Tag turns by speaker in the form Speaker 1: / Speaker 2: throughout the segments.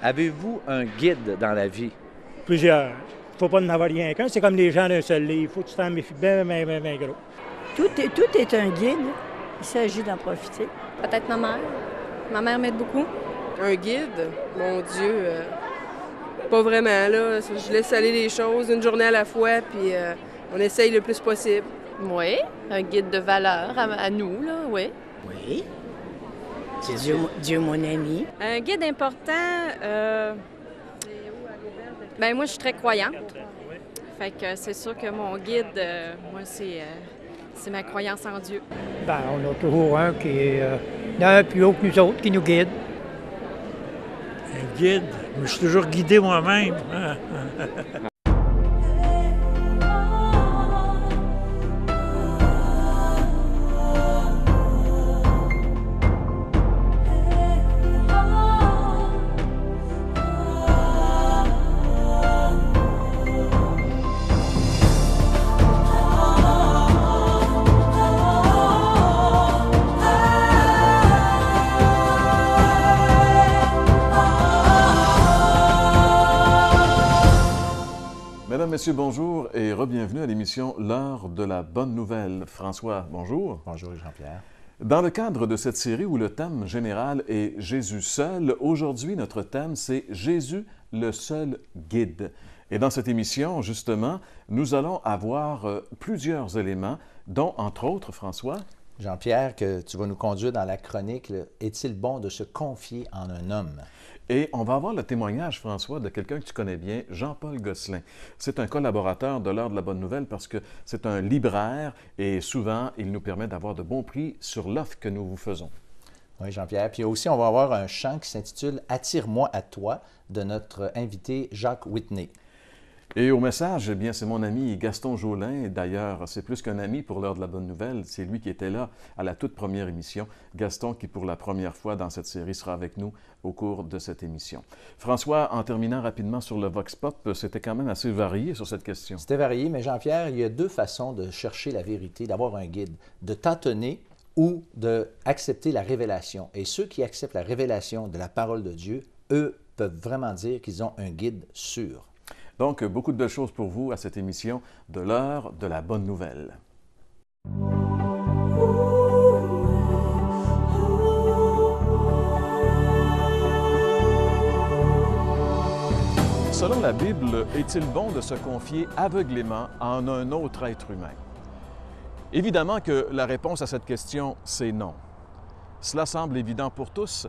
Speaker 1: Avez-vous un guide dans la vie?
Speaker 2: Plusieurs. Il ne faut pas en avoir rien qu'un. C'est comme les gens d'un seul lit. Il faut que tu t'en méfies bien, bien, bien, bien gros.
Speaker 3: Tout est un guide. Il s'agit d'en profiter.
Speaker 4: Peut-être ma mère. Ma mère m'aide beaucoup.
Speaker 5: Un guide? Mon Dieu, pas vraiment, là. Je laisse aller les choses une journée à la fois, puis on essaye le plus possible.
Speaker 4: Oui, un guide de valeur à nous, là, oui.
Speaker 3: Oui. C'est Dieu, mon ami.
Speaker 4: Un guide important, ben moi, je suis très croyante. Fait que c'est sûr que mon guide, moi, c'est ma croyance en Dieu.
Speaker 2: Ben, on a toujours un qui est d'un plus haut que nous autres, qui nous guide.
Speaker 6: Un guide? Je suis toujours guidé moi-même.
Speaker 7: Mesdames, Messieurs, bonjour et re-bienvenue à l'émission L'heure de la bonne nouvelle. François, bonjour.
Speaker 8: Bonjour Jean-Pierre.
Speaker 7: Dans le cadre de cette série où le thème général est Jésus seul, aujourd'hui notre thème c'est Jésus le seul guide. Et dans cette émission, justement, nous allons avoir plusieurs éléments, dont entre autres, François,
Speaker 8: Jean-Pierre, que tu vas nous conduire dans la chronique « Est-il bon de se confier en un homme ?»
Speaker 7: Et on va avoir le témoignage, François, de quelqu'un que tu connais bien, Jean-Paul Gosselin. C'est un collaborateur de l'heure de la bonne nouvelle parce que c'est un libraire et souvent, il nous permet d'avoir de bons prix sur l'offre que nous vous faisons.
Speaker 8: Oui, Jean-Pierre. Puis aussi, on va avoir un chant qui s'intitule « Attire-moi à toi » de notre invité Jacques Whitney.
Speaker 7: Et au message, eh bien, c'est mon ami Gaston Jolin. D'ailleurs, c'est plus qu'un ami pour l'heure de la bonne nouvelle. C'est lui qui était là à la toute première émission. Gaston qui, pour la première fois dans cette série, sera avec nous au cours de cette émission. François, en terminant rapidement sur le Vox Pop, c'était quand même assez varié sur cette question.
Speaker 8: C'était varié, mais Jean-Pierre, il y a deux façons de chercher la vérité, d'avoir un guide, de tâtonner ou d'accepter la révélation. Et ceux qui acceptent la révélation de la parole de Dieu, eux, peuvent vraiment dire qu'ils ont un guide sûr.
Speaker 7: Donc, beaucoup de belles choses pour vous à cette émission de l'heure de la bonne nouvelle. Selon la Bible, est-il bon de se confier aveuglément en un autre être humain? Évidemment que la réponse à cette question, c'est non. Cela semble évident pour tous,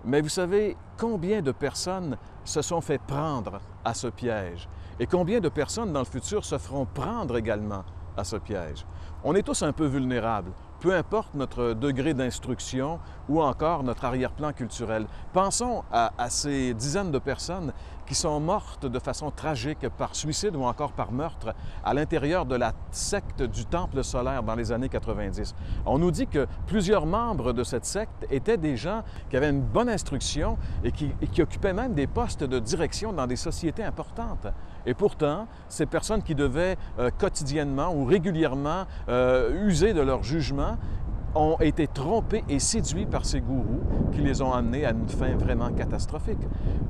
Speaker 7: mais vous savez combien de personnes se sont fait prendre à ce piège et combien de personnes dans le futur se feront prendre également à ce piège. On est tous un peu vulnérables, peu importe notre degré d'instruction ou encore notre arrière-plan culturel. Pensons à ces dizaines de personnes qui sont mortes de façon tragique par suicide ou encore par meurtre à l'intérieur de la secte du Temple solaire dans les années 90. On nous dit que plusieurs membres de cette secte étaient des gens qui avaient une bonne instruction et qui occupaient même des postes de direction dans des sociétés importantes. Et pourtant, ces personnes qui devaient quotidiennement ou régulièrement user de leur jugement ont été trompés et séduits par ces gourous qui les ont amenés à une fin vraiment catastrophique.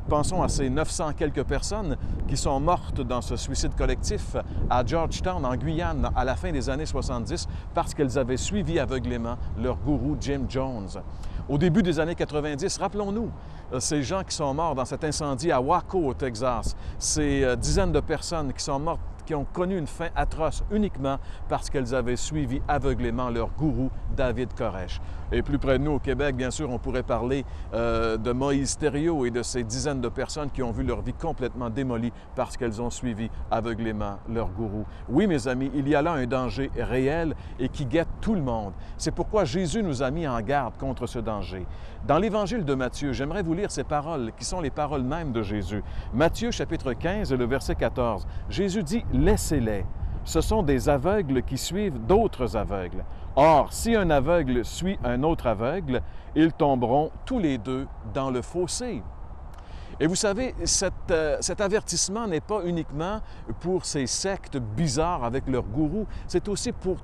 Speaker 7: Pensons à ces 900 quelques personnes qui sont mortes dans ce suicide collectif à Georgetown, en Guyane, à la fin des années 70, parce qu'elles avaient suivi aveuglément leur gourou Jim Jones. Au début des années 90, rappelons-nous, ces gens qui sont morts dans cet incendie à Waco, au Texas, ces dizaines de personnes qui sont mortes, qui ont connu une fin atroce uniquement parce qu'elles avaient suivi aveuglément leur gourou David Koresh. Et plus près de nous, au Québec, bien sûr, on pourrait parler de Moïse Thériault et de ces dizaines de personnes qui ont vu leur vie complètement démolie parce qu'elles ont suivi aveuglément leur gourou. Oui, mes amis, il y a là un danger réel et qui guette tout le monde. C'est pourquoi Jésus nous a mis en garde contre ce danger. Dans l'Évangile de Matthieu, j'aimerais vous lire ces paroles qui sont les paroles mêmes de Jésus. Matthieu, chapitre 15, le verset 14. Jésus dit « Laissez-les. Ce sont des aveugles qui suivent d'autres aveugles. Or, si un aveugle suit un autre aveugle, ils tomberont tous les deux dans le fossé. » Et vous savez, cet avertissement n'est pas uniquement pour ces sectes bizarres avec leurs gourous, c'est aussi pour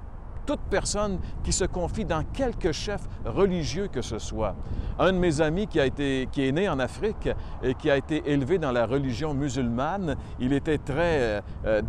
Speaker 7: toute personne qui se confie dans quelque chef religieux que ce soit. Un de mes amis qui est né en Afrique et qui a été élevé dans la religion musulmane, il était très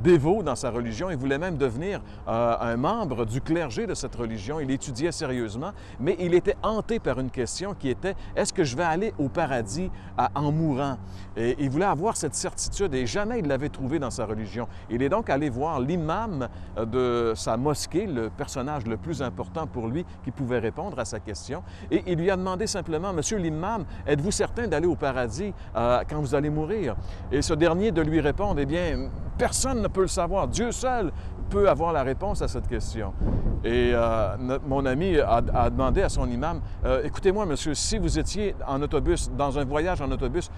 Speaker 7: dévot dans sa religion, il voulait même devenir un membre du clergé de cette religion, il étudiait sérieusement, mais il était hanté par une question qui était « Est-ce que je vais aller au paradis en mourant? » Et il voulait avoir cette certitude et jamais il l'avait trouvé dans sa religion. Il est donc allé voir l'imam de sa mosquée, le personnage le plus important pour lui qui pouvait répondre à sa question, et il lui a demandé simplement « Monsieur l'imam, êtes-vous certain d'aller au paradis quand vous allez mourir? » Et ce dernier de lui répondre « Eh bien, personne ne peut le savoir, Dieu seul peut avoir la réponse à cette question. » Et mon ami a demandé à son imam, « Écoutez-moi, monsieur, si vous étiez en autobus, dans un voyage en autobus,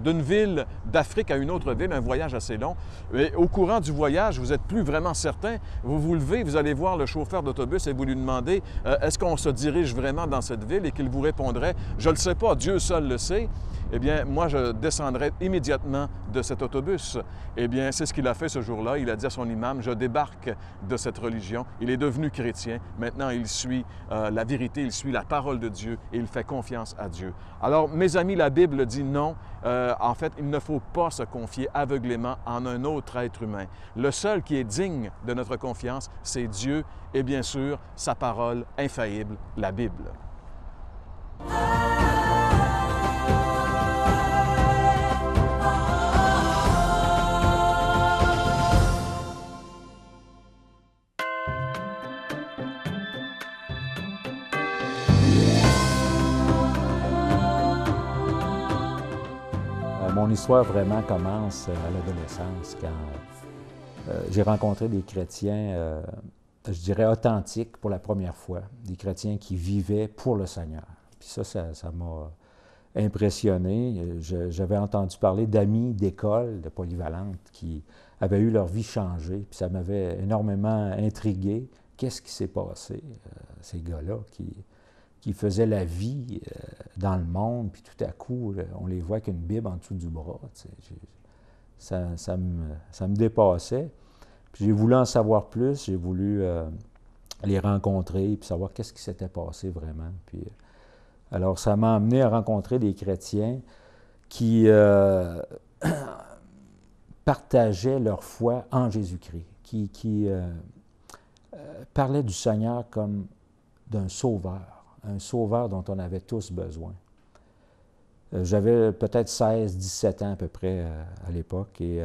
Speaker 7: d'une ville d'Afrique à une autre ville, un voyage assez long, et au courant du voyage, vous n'êtes plus vraiment certain, vous vous levez, vous allez voir le chauffeur d'autobus et vous lui demandez, est-ce qu'on se dirige vraiment dans cette ville? » Et qu'il vous répondrait, « Je ne le sais pas, Dieu seul le sait. » Eh bien, moi, je descendrai immédiatement de cet autobus. Eh bien, c'est ce qu'il a fait ce jour-là. Il a dit à son imam, je débarque de cette religion. Il est devenu chrétien. Maintenant, il suit la vérité, il suit la parole de Dieu et il fait confiance à Dieu. Alors, mes amis, la Bible dit non. En fait, il ne faut pas se confier aveuglément en un autre être humain. Le seul qui est digne de notre confiance, c'est Dieu et bien sûr, sa parole infaillible, la Bible.
Speaker 9: Mon histoire vraiment commence à l'adolescence quand j'ai rencontré des chrétiens, je dirais authentiques pour la première fois, des chrétiens qui vivaient pour le Seigneur. Puis ça m'a impressionné. J'avais entendu parler d'amis d'école, de polyvalentes, qui avaient eu leur vie changée, puis ça m'avait énormément intrigué. Qu'est-ce qui s'est passé, ces gars-là qui faisaient la vie dans le monde, puis tout à coup, on les voit avec une Bible en dessous du bras. Ça me dépassait. Puis j'ai voulu en savoir plus, j'ai voulu les rencontrer, puis savoir qu'est-ce qui s'était passé vraiment. Puis, alors, ça m'a amené à rencontrer des chrétiens qui partageaient leur foi en Jésus-Christ, qui parlaient du Seigneur comme d'un sauveur. Un sauveur dont on avait tous besoin. J'avais peut-être 16, 17 ans à peu près à l'époque et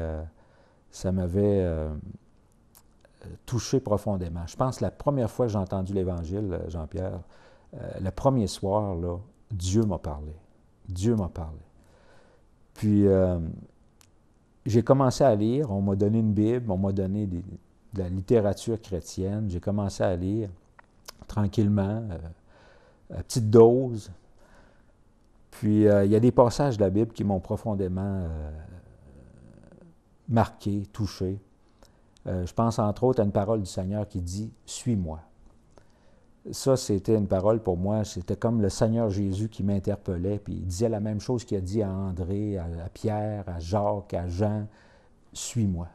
Speaker 9: ça m'avait touché profondément. Je pense que la première fois que j'ai entendu l'Évangile, Jean-Pierre, le premier soir, là, Dieu m'a parlé. Dieu m'a parlé. Puis j'ai commencé à lire, on m'a donné une Bible, on m'a donné de la littérature chrétienne, j'ai commencé à lire tranquillement, à petite dose. Puis, il y a des passages de la Bible qui m'ont profondément marqué, touché. Je pense entre autres à une parole du Seigneur qui dit « Suis-moi ». Ça, c'était une parole pour moi, c'était comme le Seigneur Jésus qui m'interpellait, puis il disait la même chose qu'il a dit à André, à Pierre, à Jacques, à Jean, « Suis-moi ».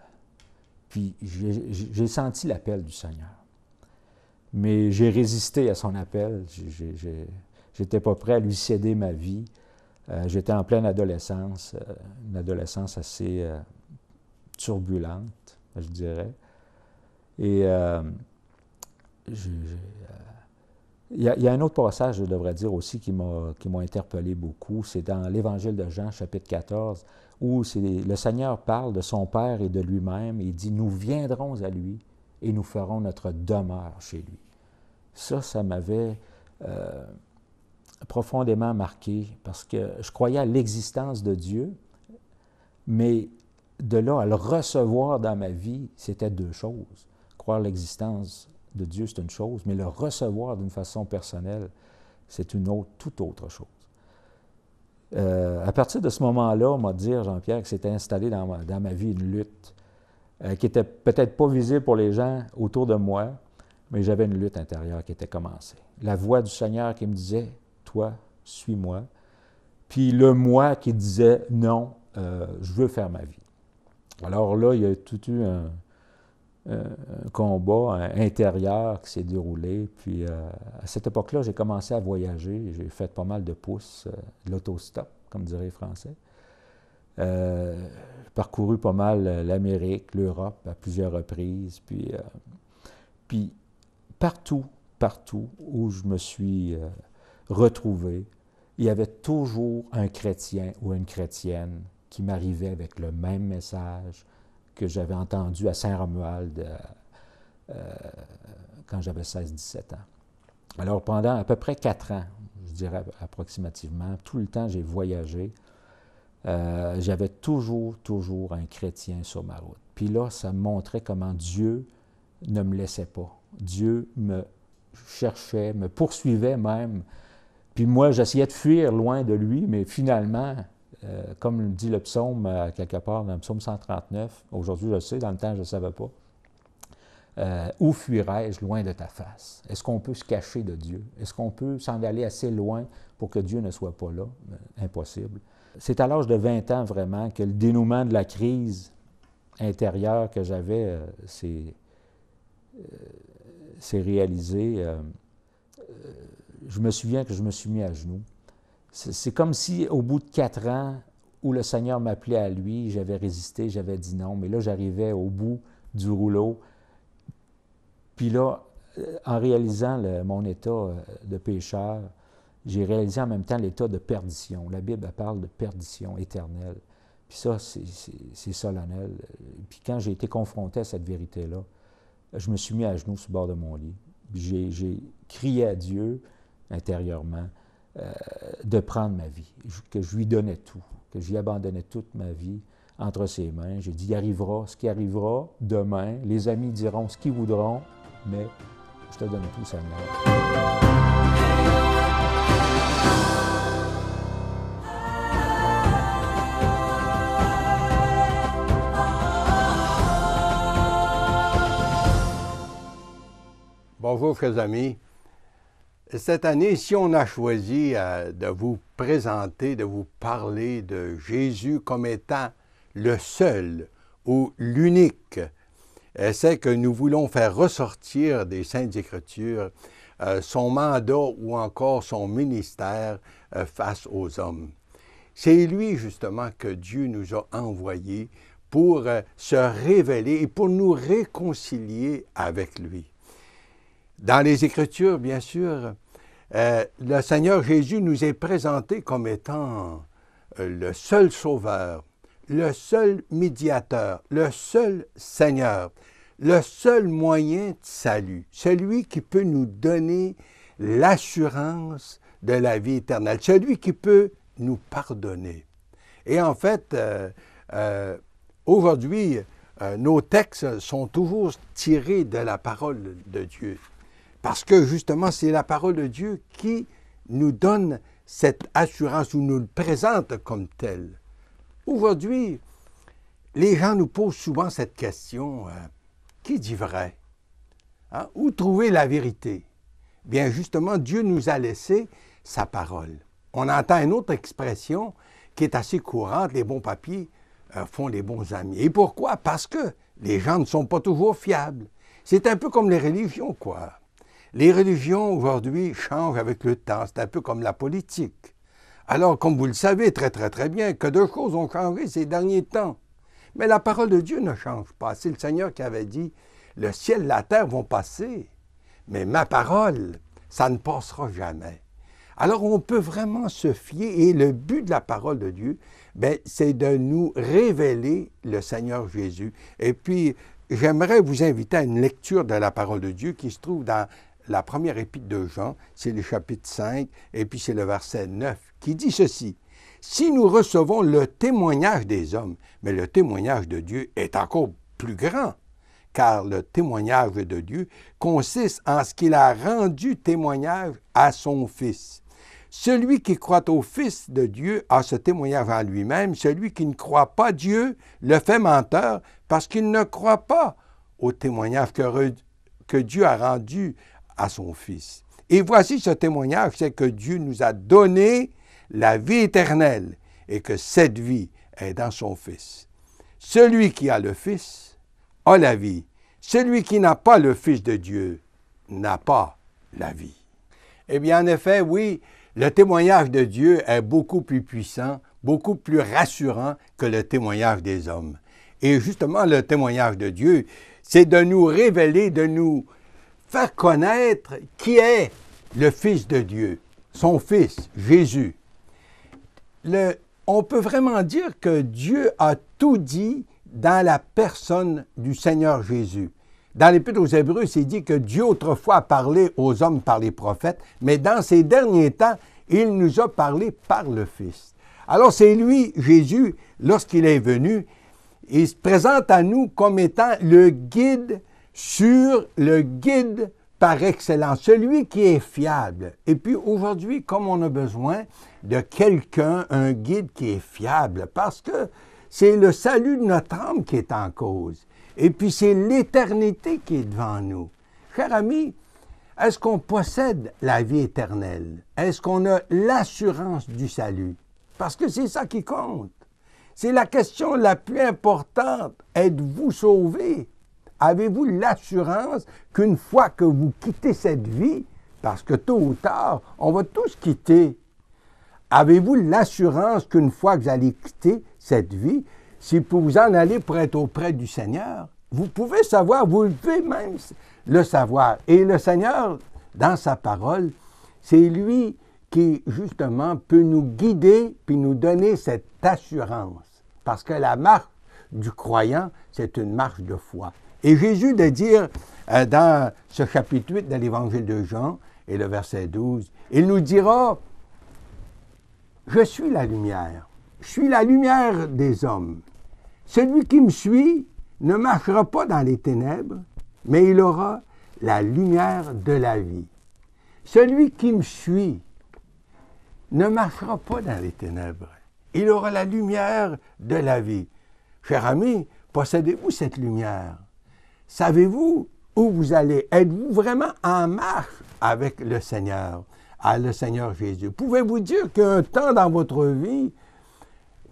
Speaker 9: Puis, j'ai senti l'appel du Seigneur. Mais j'ai résisté à son appel. J'étais pas prêt à lui céder ma vie. J'étais en pleine adolescence, une adolescence assez turbulente, je dirais. Et il y a un autre passage, je devrais dire aussi, qui m'a interpellé beaucoup. C'est dans l'Évangile de Jean, chapitre 14, où le Seigneur parle de son Père et de lui-même. Et il dit, « Nous viendrons à lui et nous ferons notre demeure chez lui. » Ça m'avait profondément marqué parce que je croyais à l'existence de Dieu, mais de là à le recevoir dans ma vie, c'était deux choses. Croire à l'existence de Dieu, c'est une chose, mais le recevoir d'une façon personnelle, c'est toute autre chose. À partir de ce moment-là, on m'a dit, Jean-Pierre, que s'était installé dans ma vie une lutte qui n'était peut-être pas visible pour les gens autour de moi, mais j'avais une lutte intérieure qui était commencée. La voix du Seigneur qui me disait, « Toi, suis-moi ». Puis le moi qui disait, « Non, je veux faire ma vie ». Alors là, il y a tout eu combat intérieur qui s'est déroulé. Puis à cette époque-là, j'ai commencé à voyager. J'ai fait pas mal de pouces, de l'autostop, comme diraient les Français. J'ai parcouru pas mal l'Amérique, l'Europe à plusieurs reprises. Puis partout où je me suis retrouvé, il y avait toujours un chrétien ou une chrétienne qui m'arrivait avec le même message que j'avais entendu à Saint-Romuald quand j'avais 16-17 ans. Alors, pendant à peu près 4 ans, je dirais approximativement, tout le temps j'ai voyagé, j'avais toujours un chrétien sur ma route. Puis là, ça me montrait comment Dieu ne me laissait pas. Dieu me cherchait, me poursuivait même. Puis moi, j'essayais de fuir loin de lui, mais finalement, comme dit le psaume quelque part dans le psaume 139, aujourd'hui je le sais, dans le temps je ne savais pas, où fuirais-je loin de ta face? Est-ce qu'on peut se cacher de Dieu? Est-ce qu'on peut s'en aller assez loin pour que Dieu ne soit pas là? Impossible. C'est à l'âge de 20 ans vraiment que le dénouement de la crise intérieure que j'avais s'est réalisé. Je me souviens que je me suis mis à genoux. C'est comme si, au bout de 4 ans, où le Seigneur m'appelait à lui, j'avais résisté, j'avais dit non, mais là, j'arrivais au bout du rouleau. Puis là, en réalisant mon état de pécheur, j'ai réalisé en même temps l'état de perdition. La Bible elle parle de perdition éternelle. Puis ça, c'est solennel. Puis quand j'ai été confronté à cette vérité-là, je me suis mis à genoux sur le bord de mon lit. J'ai crié à Dieu intérieurement de prendre ma vie, que je lui donnais tout, que j'y abandonnais toute ma vie entre ses mains. J'ai dit, il arrivera ce qui arrivera demain. Les amis diront ce qu'ils voudront, mais je te donne tout, Seigneur.
Speaker 10: Bonjour, chers amis. Cette année, si on a choisi de vous présenter, de vous parler de Jésus comme étant le seul ou l'unique, c'est que nous voulons faire ressortir des Saintes Écritures son mandat ou encore son ministère face aux hommes. C'est lui, justement, que Dieu nous a envoyé pour se révéler et pour nous réconcilier avec lui. Dans les Écritures, bien sûr, le Seigneur Jésus nous est présenté comme étant le seul Sauveur, le seul médiateur, le seul Seigneur, le seul moyen de salut, celui qui peut nous donner l'assurance de la vie éternelle, celui qui peut nous pardonner. Et en fait, aujourd'hui, nos textes sont toujours tirés de la parole de Dieu. Parce que justement, c'est la parole de Dieu qui nous donne cette assurance ou nous le présente comme tel. Aujourd'hui, les gens nous posent souvent cette question, qui dit vrai? Hein? Où trouver la vérité? Bien justement, Dieu nous a laissé sa parole. On entend une autre expression qui est assez courante, les bons papiers font les bons amis. Et pourquoi? Parce que les gens ne sont pas toujours fiables. C'est un peu comme les religions, quoi. Les religions, aujourd'hui, changent avec le temps. C'est un peu comme la politique. Alors, comme vous le savez très bien, que 2 choses ont changé ces derniers temps. Mais la parole de Dieu ne change pas. C'est le Seigneur qui avait dit, « Le ciel et la terre vont passer, mais ma parole, ça ne passera jamais. » Alors, on peut vraiment se fier, et le but de la parole de Dieu, c'est de nous révéler le Seigneur Jésus. Et puis, j'aimerais vous inviter à une lecture de la parole de Dieu qui se trouve dans la première épître de Jean, c'est le chapitre 5, et puis c'est le verset 9, qui dit ceci. « Si nous recevons le témoignage des hommes, mais le témoignage de Dieu est encore plus grand, car le témoignage de Dieu consiste en ce qu'il a rendu témoignage à son Fils. Celui qui croit au Fils de Dieu a ce témoignage en lui-même. Celui qui ne croit pas Dieu le fait menteur parce qu'il ne croit pas au témoignage que Dieu a rendu à son Fils. Et voici ce témoignage, c'est que Dieu nous a donné la vie éternelle et que cette vie est dans son Fils. Celui qui a le Fils a la vie. Celui qui n'a pas le Fils de Dieu n'a pas la vie. Eh bien, en effet, oui, le témoignage de Dieu est beaucoup plus puissant, beaucoup plus rassurant que le témoignage des hommes. Et justement, le témoignage de Dieu, c'est de nous révéler, de nous faire connaître qui est le Fils de Dieu, son Fils, Jésus. On peut vraiment dire que Dieu a tout dit dans la personne du Seigneur Jésus. Dans l'Épître aux Hébreux, c'est dit que Dieu autrefois a parlé aux hommes par les prophètes, mais dans ces derniers temps, il nous a parlé par le Fils. Alors c'est lui, Jésus, lorsqu'il est venu, il se présente à nous comme étant le guide sûr, le guide par excellence, celui qui est fiable. Et puis aujourd'hui, comme on a besoin de quelqu'un, un guide qui est fiable, parce que c'est le salut de notre âme qui est en cause. Et puis c'est l'éternité qui est devant nous. Chers amis, est-ce qu'on possède la vie éternelle? Est-ce qu'on a l'assurance du salut? Parce que c'est ça qui compte. C'est la question la plus importante. Êtes-vous sauvé? Avez-vous l'assurance qu'une fois que vous quittez cette vie, parce que tôt ou tard, on va tous quitter, avez-vous l'assurance qu'une fois que vous allez quitter cette vie, si vous en allez pour être auprès du Seigneur, vous pouvez savoir, vous devez même le savoir. Et le Seigneur, dans sa parole, c'est lui qui, justement, peut nous guider puis nous donner cette assurance. Parce que la marche du croyant, c'est une marche de foi. Et Jésus de dire, dans ce chapitre 8 de l'Évangile de Jean, et le verset 12, il nous dira, « Je suis la lumière, je suis la lumière des hommes. Celui qui me suit ne marchera pas dans les ténèbres, mais il aura la lumière de la vie. Celui qui me suit ne marchera pas dans les ténèbres. Il aura la lumière de la vie. » Chers amis, possédez-vous cette lumière? Savez-vous où vous allez? Êtes-vous vraiment en marche avec le Seigneur, le Seigneur Jésus? Pouvez-vous dire qu'un temps dans votre vie,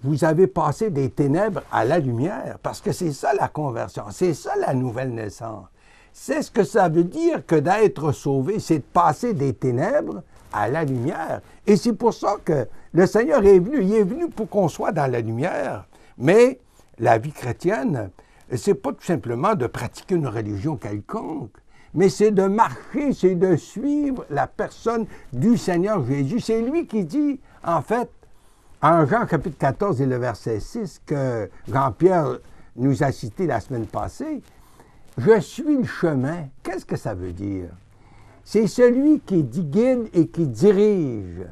Speaker 10: vous avez passé des ténèbres à la lumière? Parce que c'est ça la conversion, c'est ça la nouvelle naissance. C'est ce que ça veut dire que d'être sauvé, c'est de passer des ténèbres à la lumière. Et c'est pour ça que le Seigneur est venu. Il est venu pour qu'on soit dans la lumière. Mais la vie chrétienne, c'est pas tout simplement de pratiquer une religion quelconque, mais c'est de marcher, c'est de suivre la personne du Seigneur Jésus. C'est lui qui dit, en fait, en Jean chapitre 14 et le verset 6, que Jean-Pierre nous a cité la semaine passée, « Je suis le chemin ». Qu'est-ce que ça veut dire? C'est celui qui guide et qui dirige.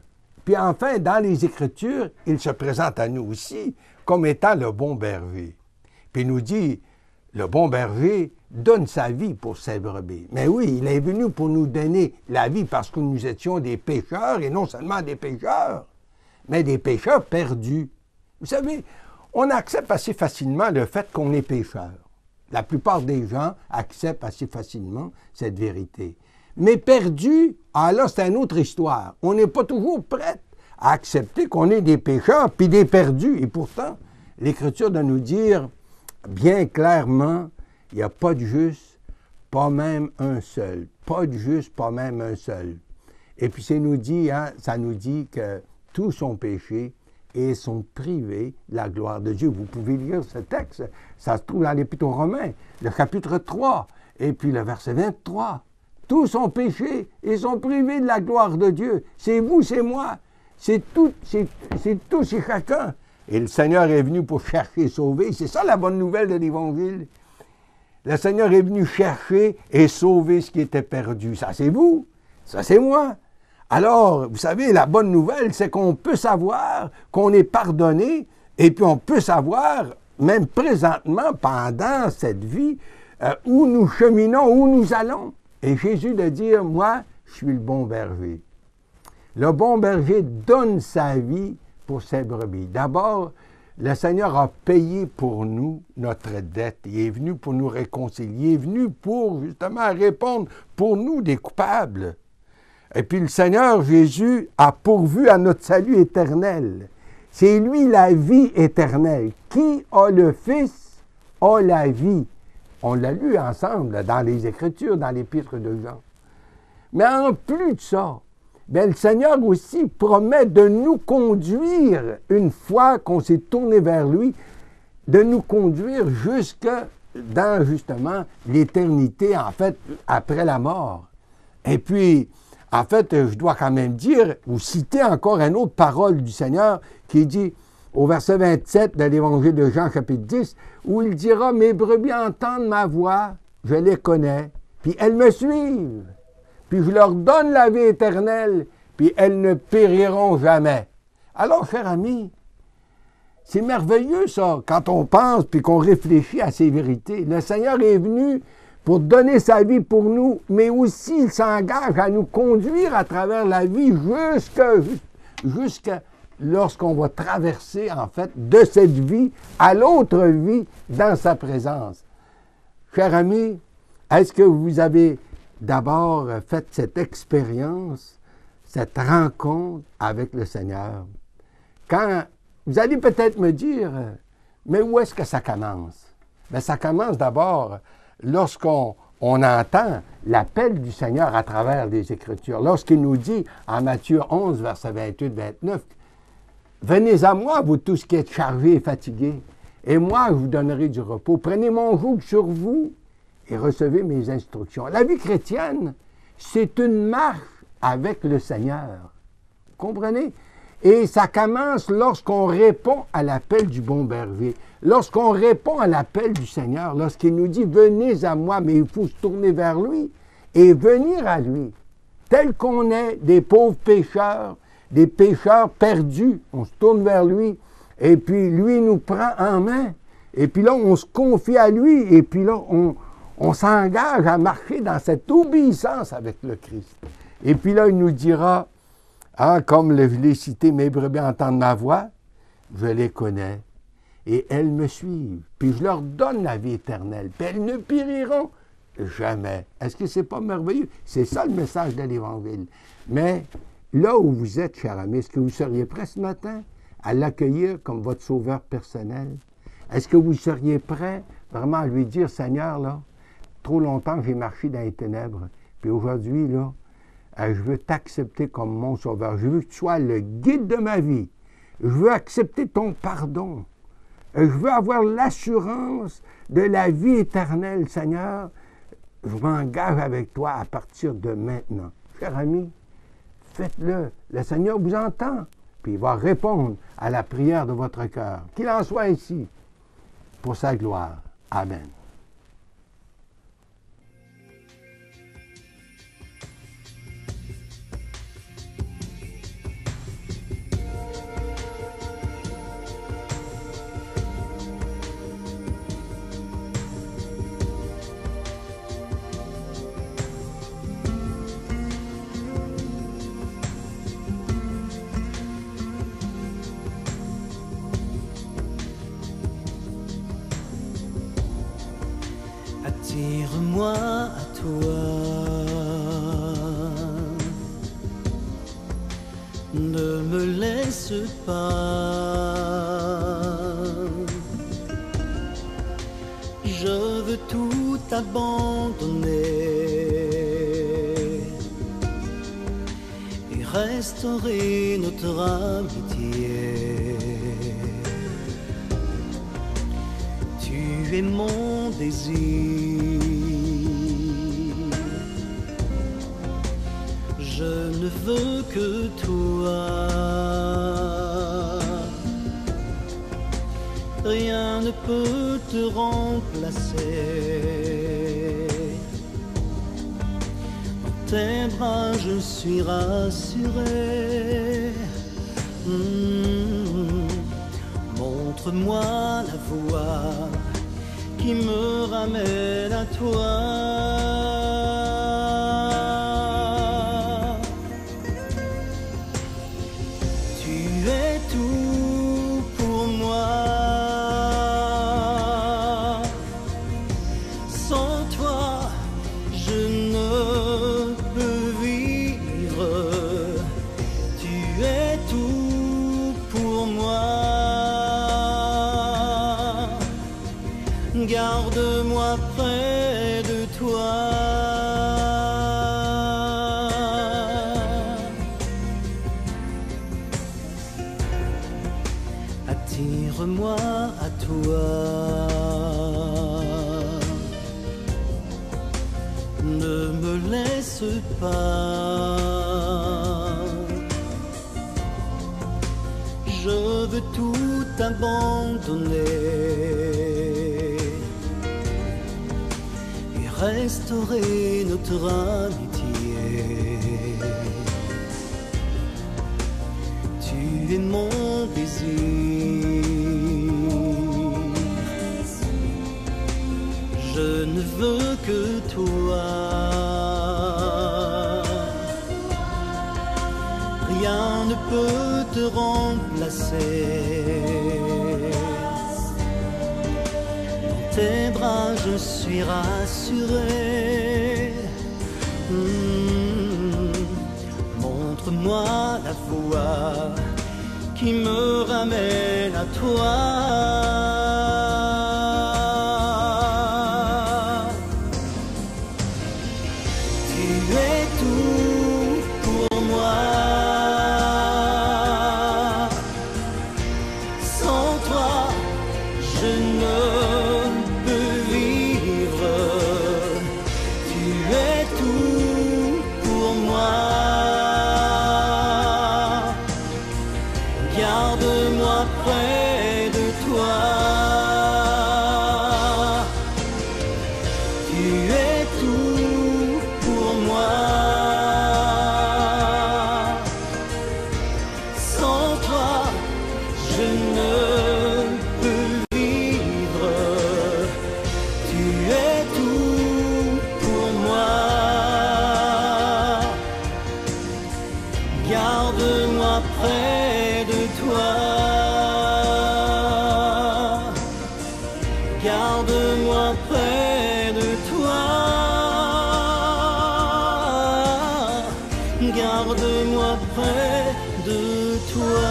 Speaker 10: Puis enfin, dans les Écritures, il se présente à nous aussi comme étant le bon berger. Puis il nous dit, le bon berger donne sa vie pour ses brebis. Mais oui, il est venu pour nous donner la vie parce que nous étions des pécheurs, et non seulement des pécheurs, mais des pécheurs perdus. Vous savez, on accepte assez facilement le fait qu'on est pécheur. La plupart des gens acceptent assez facilement cette vérité. Mais perdu, là, c'est une autre histoire. On n'est pas toujours prêt à accepter qu'on est des pécheurs puis des perdus. Et pourtant, l'Écriture doit nous dire bien clairement, il n'y a pas de juste, pas même un seul. Pas de juste, pas même un seul. Et puis ça nous dit que tous sont péchés et sont privés de la gloire de Dieu. Vous pouvez lire ce texte, ça se trouve dans l'Épître aux Romains, le chapitre 3, et puis le verset 23. Tous ont péché et sont privés de la gloire de Dieu. C'est vous, c'est moi, c'est tous et chacun. Et le Seigneur est venu pour chercher et sauver. C'est ça la bonne nouvelle de l'Évangile. Le Seigneur est venu chercher et sauver ce qui était perdu. Ça, c'est vous, ça, c'est moi. Alors, vous savez, la bonne nouvelle, c'est qu'on peut savoir qu'on est pardonné, et puis on peut savoir, même présentement, pendant cette vie, où nous cheminons, où nous allons. Et Jésus de dire, moi, je suis le bon berger. Le bon berger donne sa vie pour ses brebis. D'abord, le Seigneur a payé pour nous notre dette. Il est venu pour nous réconcilier. Il est venu pour, justement, répondre pour nous des coupables. Et puis le Seigneur Jésus a pourvu à notre salut éternel. C'est lui la vie éternelle. Qui a le Fils a la vie. On l'a lu ensemble dans les Écritures, dans l'Épître de Jean. Mais en plus de ça, bien, le Seigneur aussi promet de nous conduire, une fois qu'on s'est tourné vers lui, de nous conduire jusque dans, justement, l'éternité, en fait, après la mort. Et puis, en fait, je dois quand même dire, ou citer encore une autre parole du Seigneur qui dit, au verset 27 de l'Évangile de Jean, chapitre 10, où il dira, « Mes brebis entendent ma voix, je les connais, puis elles me suivent. Puis je leur donne la vie éternelle, puis elles ne périront jamais. » Alors, cher ami, c'est merveilleux ça, quand on pense puis qu'on réfléchit à ces vérités. Le Seigneur est venu pour donner sa vie pour nous, mais aussi il s'engage à nous conduire à travers la vie jusqu'à lorsqu'on va traverser, en fait, de cette vie à l'autre vie dans sa présence. Cher ami, est-ce que vous avez d'abord fait cette expérience, cette rencontre avec le Seigneur? Quand vous allez peut-être me dire, mais où est-ce que ça commence? Bien, ça commence d'abord lorsqu'on entend l'appel du Seigneur à travers les Écritures. Lorsqu'il nous dit en Matthieu 11, versets 28-29, « Venez à moi, vous tous qui êtes chargés et fatigués, et moi je vous donnerai du repos. Prenez mon joug sur vous et recevez mes instructions. » La vie chrétienne, c'est une marche avec le Seigneur. Comprenez? Et ça commence lorsqu'on répond à l'appel du bon berger, lorsqu'on répond à l'appel du Seigneur, lorsqu'il nous dit « Venez à moi », mais il faut se tourner vers lui et venir à lui, tel qu'on est, des pauvres pécheurs, des pécheurs perdus. On se tourne vers lui et puis lui nous prend en main. Et puis là, on se confie à lui et puis là, on s'engage à marcher dans cette obéissance avec le Christ. Et puis là, il nous dira, comme je l'ai cité, « Mes brebis entendent ma voix, je les connais, et elles me suivent. Puis je leur donne la vie éternelle, puis elles ne périront jamais. » Est-ce que c'est pas merveilleux? C'est ça le message de l'Évangile. Mais là où vous êtes, cher ami, est-ce que vous seriez prêt ce matin à l'accueillir comme votre sauveur personnel? Est-ce que vous seriez prêt vraiment à lui dire, « Seigneur, là, trop longtemps j'ai marché dans les ténèbres, puis aujourd'hui, là, je veux t'accepter comme mon sauveur. Je veux que tu sois le guide de ma vie. Je veux accepter ton pardon. Je veux avoir l'assurance de la vie éternelle, Seigneur. Je m'engage avec toi à partir de maintenant. » Cher ami, faites-le. Le Seigneur vous entend, puis il va répondre à la prière de votre cœur. Qu'il en soit ainsi, pour sa gloire. Amen.
Speaker 11: Attire-moi à toi, ne me laisse pas, je veux tout abandonner et restaurer notre amitié. Tu es mon désir, je ne veux que toi, rien ne peut te remplacer. Dans tes bras je suis rassuré. Montre-moi la voie qui me ramène à toi. Tu es tout pour moi. Sans toi, je ne peux vivre. Tu es tout pour moi. garde-moi près de toi. Attire-moi à toi. Ne me laisse pas. Je veux tout abandonner et restaurer notre amitié. Tu es mon désir. Je ne veux que toi. Rien ne peut te remplacer. Dans tes bras je suis rassuré. Montre-moi la voie qui me ramène à toi. Tu es tout pour moi. Garde-moi près de toi. Tu es tout pour moi. Sans toi, je ne peux vivre. Tu es tout pour moi. Garde-moi près de toi. Garde-moi près de toi. Garde-moi près de toi.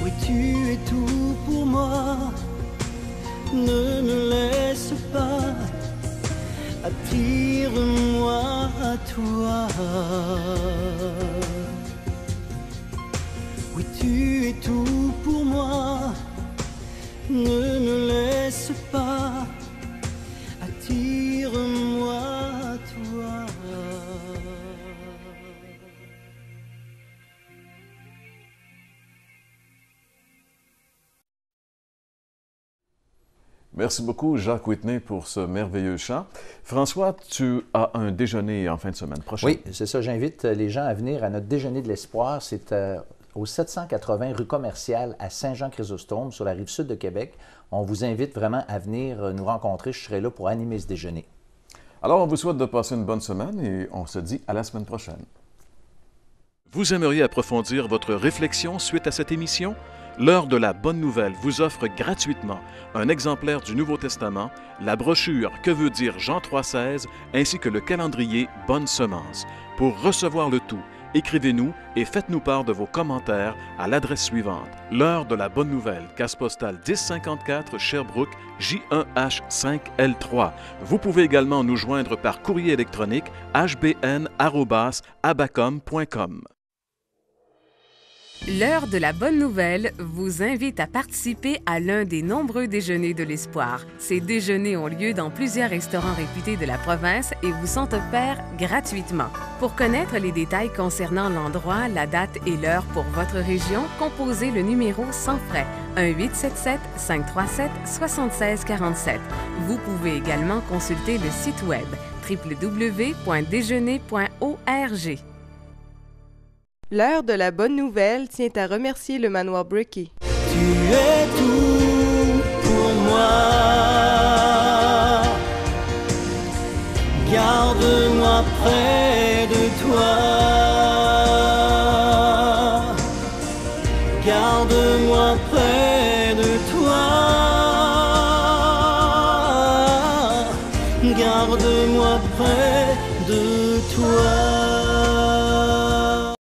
Speaker 11: Oui, tu es tout pour moi. Ne me laisse pas. Attire-moi à toi. Oui, tu es tout pour moi. Ne me laisse pas. Attire-moi à toi.
Speaker 7: Merci beaucoup, Jacques Whitney, pour ce merveilleux chant. François, tu as un déjeuner en fin de semaine prochaine.
Speaker 8: Oui, c'est ça. J'invite les gens à venir à notre déjeuner de l'espoir. C'est au 780 rue Commerciale à Saint-Jean-Chrysostome, sur la rive sud de Québec. On vous invite vraiment à venir nous rencontrer. Je serai là pour animer ce déjeuner.
Speaker 7: Alors, on vous souhaite de passer une bonne semaine et on se dit à la semaine prochaine. Vous aimeriez approfondir votre réflexion suite à cette émission? L'heure de la bonne nouvelle vous offre gratuitement un exemplaire du Nouveau Testament, la brochure Que veut dire Jean 3,16 ainsi que le calendrier Bonne Semence. Pour recevoir le tout, écrivez-nous et faites-nous part de vos commentaires à l'adresse suivante. L'heure de la bonne nouvelle, case postale 1054 Sherbrooke, J1H5L3. Vous pouvez également nous joindre par courrier électronique hbn@abacom.com.
Speaker 12: L'heure de la bonne nouvelle vous invite à participer à l'un des nombreux déjeuners de l'espoir. Ces déjeuners ont lieu dans plusieurs restaurants réputés de la province et vous sont offerts gratuitement. Pour connaître les détails concernant l'endroit, la date et l'heure pour votre région, composez le numéro sans frais 1-877-537-7647. Vous pouvez également consulter le site web www.déjeuner.org.
Speaker 5: L'heure de la bonne nouvelle tient à remercier le manoir Bricky.
Speaker 11: Tu es tout pour moi. Garde-moi près de toi. Garde-moi près de toi. Garde-moi